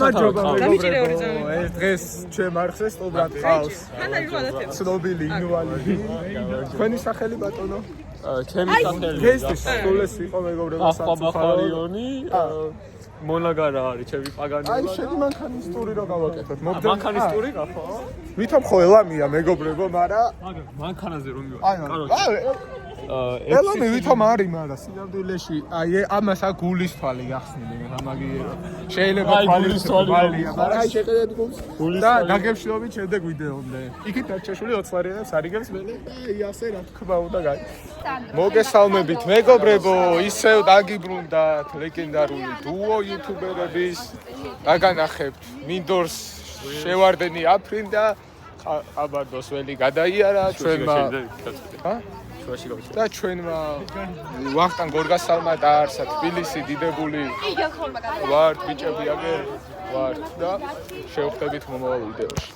მადლობა მეგობრებო, ეს დღეს ჩემ არხზე სტობრად ყავს. ცნობილი ინვალიდი. თქვენი სახელი ბატონო? ჩემი სახელი. ეს სულეს იყო მეგობრებო საფხარიონი. მონაგარა არის ჩემი პაგანი. აი შენი მანქანისტური რო გავაკეთოთ. მანქანისტური გახო? ვითომ ხო ელამია მეგობრებო, მაგრამ მანქანაზე რომ აი ელამი ვითომ არის, მაგრამ სინამდვილეში აი ამას აქ გულის თვალი გახსნილი ამაგიერო. შეიძლება თვალის თვალია, მაგრამ აი შეხედეთ გულს და დაგებშილობით შემდეგ ვიდეომდე. იქით დარჩაშული 20 ლარიანებს არიგებს მე და აი ასე რა თქმა უნდა გაი. მოგესალმებით მეგობრებო, ისევ დაგიბრუნდათ ლეგენდარული დუო იუთუბერების. დაგანახებთ მინდორს შევარდენი აფრინ და აბარდოს ველი გადაიარა ჩვენმა და ჩვენმა ვახტანგ გორგასალმა დაარსა თბილისი დიდებული ვართ ბიჭები აგერ ვართ და შევხვდებით მომავალ ვიდეოში.